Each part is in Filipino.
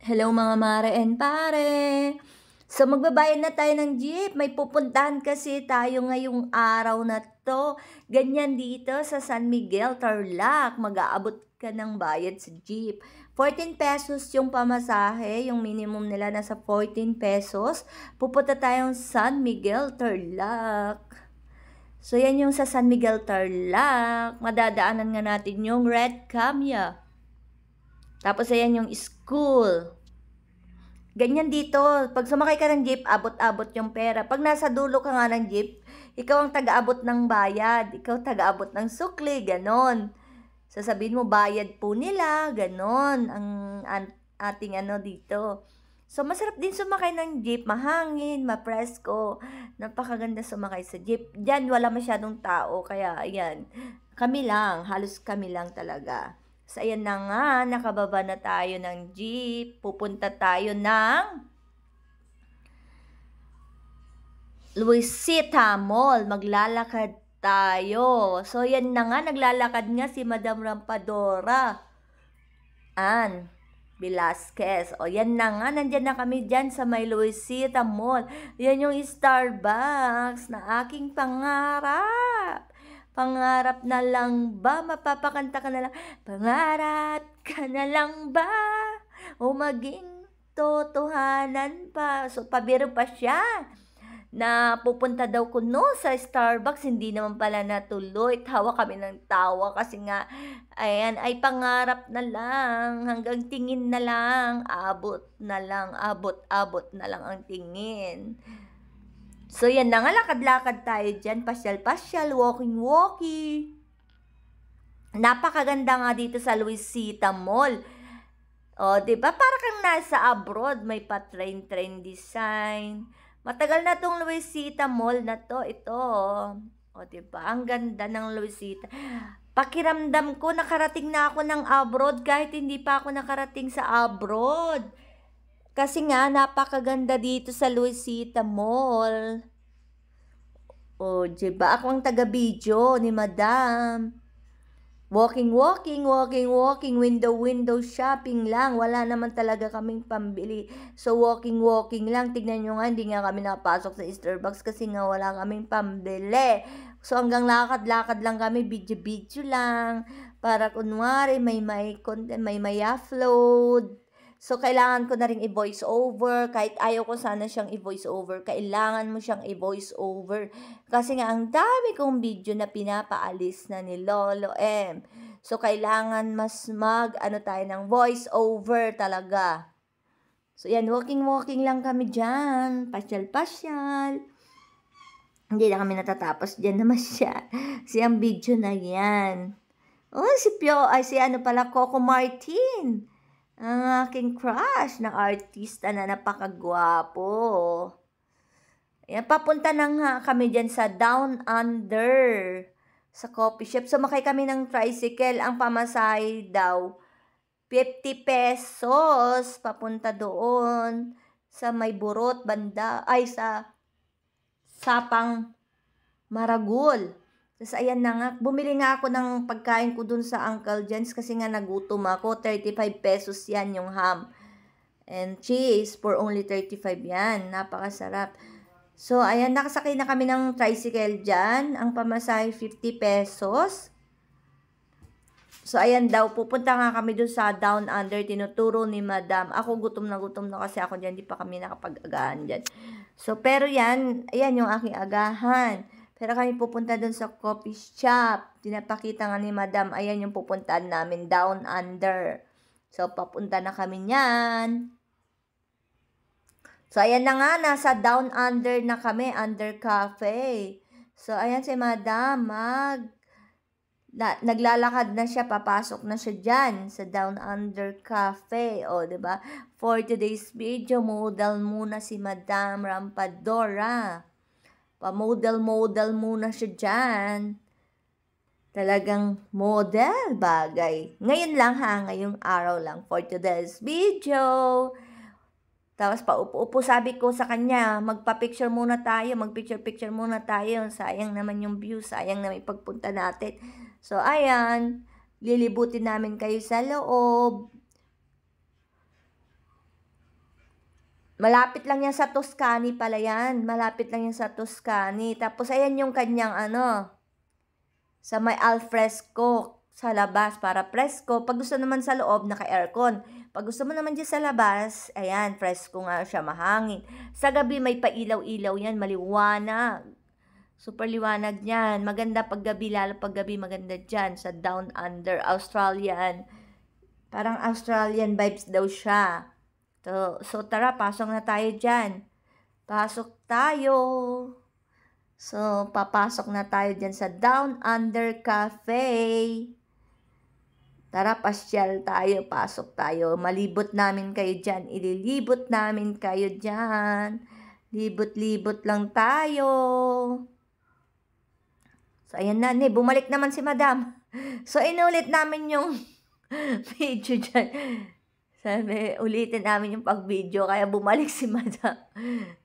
Hello mga mare and pare! So magbabayad na tayo ng jeep. May pupuntahan kasi tayo ngayong araw na to. Ganyan dito sa San Miguel, Tarlac. Mag-aabot ka ng bayad sa jeep. 14 pesos yung pamasahe. Yung minimum nila nasa 14 pesos. Pupunta tayong San Miguel, Tarlac. So yan yung sa San Miguel, Tarlac. Madadaanan nga natin yung Red Camia. Tapos ayan yung school. Ganyan dito, pag sumakay ka ng jeep, abot-abot yung pera. Pag nasa dulo ka nga ng jeep, ikaw ang taga-abot ng bayad, ikaw taga-abot ng sukli, ganon. Sasabihin mo, bayad po nila, ganon, ang ating dito. So, masarap din sumakay ng jeep, mahangin, mapresko, napakaganda sumakay sa jeep. Diyan, wala masyadong tao, kaya, ayan, kami lang, halos kami lang talaga. So, ayan na nga, nakababa na tayo ng jeep. Pupunta tayo ng Luisita Mall. Maglalakad tayo. So, ayan na nga, naglalakad nga si Madam Rampadora Ann Velasquez. O, yan na nga, nandyan na kami dyan sa may Luisita Mall. Yan yung Starbucks na aking pangarap. Pangarap na lang ba? Mapapakanta ka na lang. Pangarap ka na lang ba? O maging totohanan pa. So, pabiro pa siya na pupunta daw kuno sa Starbucks. Hindi naman pala natuloy. Tawa kami ng tawa kasi nga, ayan, ay pangarap na lang. Hanggang tingin na lang. Abot na lang. Abot na lang ang tingin. So, yan na nga, lakad-lakad tayo dyan. Pasyal-pasyal, walking-walking. Napakaganda nga dito sa Luisita Mall. O, diba? Para kang nasa abroad. May pa-train design. Matagal na tong Luisita Mall na to. Ito. O, diba? Ang ganda ng Luisita. Pakiramdam ko, nakarating na ako ng abroad kahit hindi pa ako nakarating sa abroad. Kasi nga, napakaganda dito sa Luisita Mall. O, diba? Ako ang taga-video ni Madam. Walking, window shopping lang. Wala naman talaga kaming pambili. So, walking lang. Tignan nyo nga, hindi nga kami napasok sa Starbucks kasi nga wala kaming pambili. So, hanggang lakad-lakad lang kami, video lang. Para kunwari, may upload. So, kailangan ko na rin i-voice over. Kahit ayaw ko sana siyang i-voice over, kailangan mo siyang i-voice over. Kasi nga, ang dami kong video na pinapaalis na ni Lolo M. So, kailangan mas tayo ng voice over talaga. So, yan, walking lang kami dyan. Pasyal. Hindi na kami natatapos dyan naman siya. Siyang video na yan. Oh, si Coco Martin. Ang aking crush na artista na napakagwapo. Ayan, papunta na nga kami dyan sa Down Under, sa coffee shop. Sumakay kami ng tricycle. Ang pamasahe daw, 50 pesos. Papunta doon sa may burot banda. Ay, sa Sapang Maragul. Tapos ayan na nga, bumili nga ako ng pagkain ko dun sa Uncle Jen's kasi nga nagutom ako. 35 pesos yan yung ham and cheese for only 35 yan. Napakasarap. So, ayan, nakasakay na kami ng tricycle dyan. Ang pamasahe 50 pesos. So, ayan daw, pupunta nga kami dun sa Down Under. Tinuturo ni Madam. Ako gutom na kasi ako dyan. Di pa kami nakapag-agahan dyan. So, pero yan, ayan yung aking agahan. Pero kami pupunta dun sa coffee shop. Tinapakita nga ni Madam, ayan yung pupuntahan namin, Down Under. So, papunta na kami niyan. So, ayan na nga, nasa Down Under na kami, Under Cafe. So, ayan si Madam, naglalakad na siya, papasok na siya dyan sa Down Under Cafe. O, diba? For today's video, model muna si Madam Rampadora. Pa-model muna siya dyan. Talagang model bagay. Ngayon lang ngayong araw lang for today's video. Tapos paupo-upo, sabi ko sa kanya, magpa-picture muna tayo, mag-picture muna tayo. Sayang naman yung view, sayang naman yung pagpunta natin. So, ayan, lilibutin namin kayo sa loob. Malapit lang yan sa Tuscany pala yan. Malapit lang yan sa Tuscany. Tapos, ayan yung kanyang sa may alfresco sa labas para presko. Pag gusto naman sa loob, naka-aircon. Pag gusto mo naman dyan sa labas, ayan, presko nga siya, mahangin. Sa gabi, may pailaw-ilaw yan, maliwanag. Super liwanag niyan. Maganda pag gabi, lalo pag gabi maganda dyan sa Down Under, Australian. Parang Australian vibes daw siya. So tara, pasok na tayo dyan. Pasok tayo. So, papasok na tayo dyan sa Down Under Cafe. Tara, pasyal tayo, pasok tayo. Malibot namin kayo dyan. Ililibot namin kayo dyan. Libot-libot lang tayo. So, ayan na, bumalik naman si Madam. So, inulit namin yung video dyan. Sabi, ulitin namin yung pag-video, kaya bumalik si Madam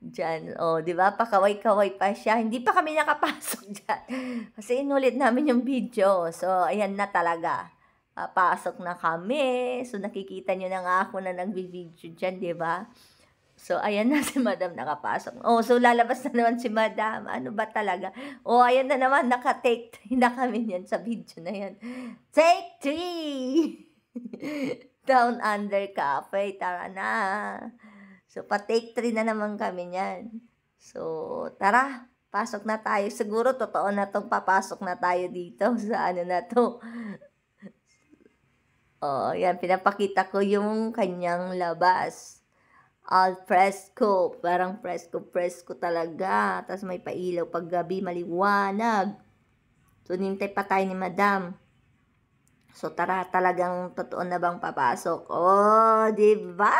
dyan. O, di ba? Pakaway-kaway pa siya. Hindi pa kami nakapasok dyan. Kasi inulit namin yung video. So, ayan na talaga. Papasok na kami. So, nakikita nyo na nga ako na nag-video dyan, di ba? So, ayan na si Madam nakapasok. Oh, so lalabas na naman si Madam. Ano ba talaga? Oh, ayan na naman. Naka-take 3 na kami yan sa video na yan. Take 3! Down Under Cafe. Tara na. So, pa-take 3 na naman kami yan. So, tara. Pasok na tayo. Siguro, totoo na itong papasok na tayo dito sa ano na to. Oh, yan. Pinapakita ko yung kanyang labas. Al fresco. Parang fresco talaga. Tapos may pailaw pag gabi. Maliwanag. So, nintay pa tayo ni Madam. So, tara, talagang totoo na bang papasok? Oh, diba?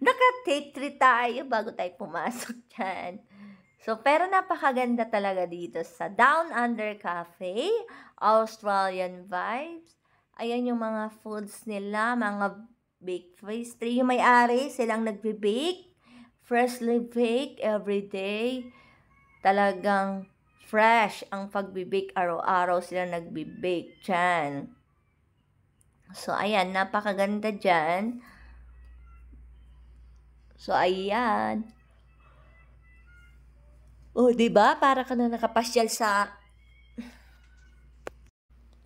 Naka-take 3 tayo bago tayo pumasok dyan. So, pero napakaganda talaga dito sa Down Under Cafe. Australian vibes. Ayan yung mga foods nila, mga baked pastry. Yung may-ari, silang nagbe-bake. Freshly baked everyday. Talagang fresh ang pagbe-bake. Araw-araw sila nagbe-bake dyan. So, ayan, napakaganda dyan. So, ayan. Oh, diba? Para ka na nakapasyal sa...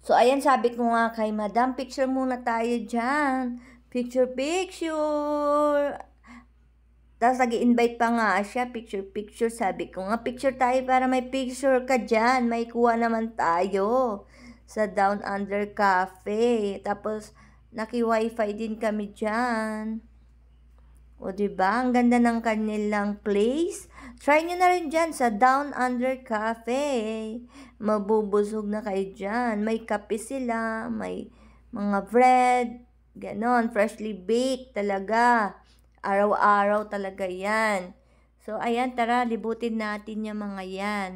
So, ayan, sabi ko nga kay Madam, picture muna tayo dyan. Picture. Tapos, nag-invite pa nga siya, picture. Sabi ko nga, picture tayo para may picture ka dyan. May kuha naman tayo sa Down Under Cafe. Tapos, naki-wifi din kami dyan. O, diba? Ang ganda ng kanilang place. Try nyo na rin dyan sa Down Under Cafe. Mabubusog na kayo dyan. May kape sila. May mga bread. Ganon. Freshly baked talaga. Araw-araw talaga yan. So, ayan. Tara, libutin natin yung mga yan.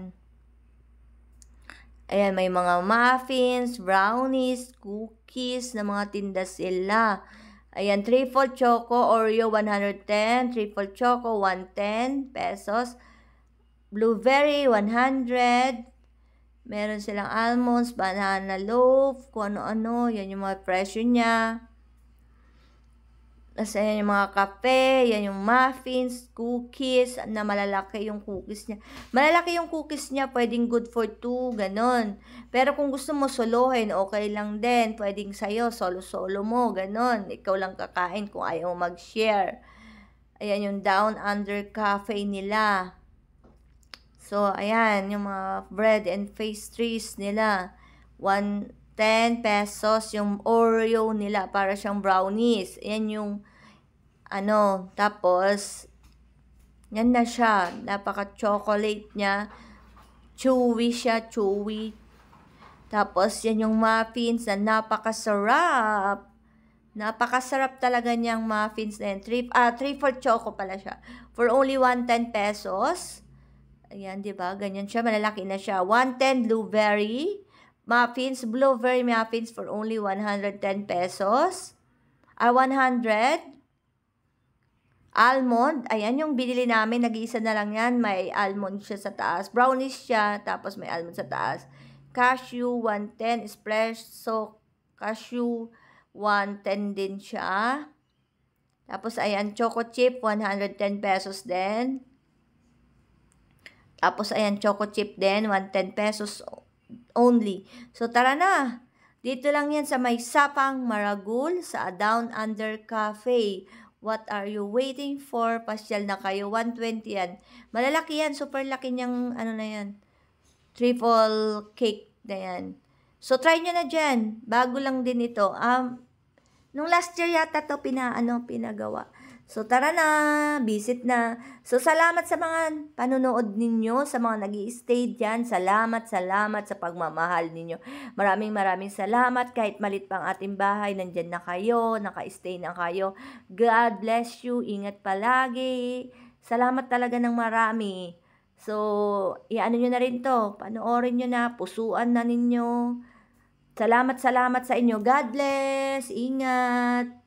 Ayan, may mga muffins, brownies, cookies na mga tinda sila. Ayan, triple choco, Oreo 110, triple choco 110 pesos. Blueberry 100. Meron silang almonds, banana loaf, kung ano-ano. Yan yung mga presyo niya. Tapos ayan yung mga kape, yan yung muffins, cookies, na malalaki yung cookies niya. Malalaki yung cookies niya, pwedeng good for 2, ganon. Pero kung gusto mo solohin, okay lang din. Pwedeng sa'yo, solo-solo mo, ganon. Ikaw lang kakain kung ayaw mo mag-share. Ayan yung Down Under Cafe nila. So, ayan, yung mga bread and pastries nila. 110 pesos yung Oreo nila, para siyang brownies. Ayan yung, tapos, yan na siya. Napaka-chocolate niya. Chewy siya, chewy. Tapos, yan yung muffins na napakasarap. Napakasarap talaga niyang muffins na yan. 3 for choco pala siya. For only 110 pesos. Ayan, diba? Ganyan siya. Malalaki na siya. 110 blueberry muffins. Blueberry muffins for only 110 pesos. 100. Almond. Ayan yung binili namin. Nag-iisa na lang yan. May almond siya sa taas. Brownies siya. Tapos may almond sa taas. Cashew 110. Espresso cashew 110 din siya. Tapos, ayan, choco chip, 110 pesos din. Tapos, ayan, choco chip din, 110 pesos only. So, tara na. Dito lang yan sa may Sapang, Maragul, sa Down Under Cafe. What are you waiting for? Pasyal na kayo. 120 yan. Malalaki yan. Super laki niyang, ano na yan. Triple cake na yan. So, try nyo na dyan. Bago lang din ito. Nung last year yata to pinagawa. So, tara na, visit na. So, salamat sa mga panunood ninyo, sa mga nag-i-stay dyan. Salamat sa pagmamahal ninyo. Maraming salamat. Kahit malit pang ating bahay, nandyan na kayo, naka-stay na kayo. God bless you. Ingat palagi. Salamat talaga ng marami. So, iano nyo na rin to. Panoorin nyo na, pusuan na ninyo. Salamat sa inyo. God bless. Ingat.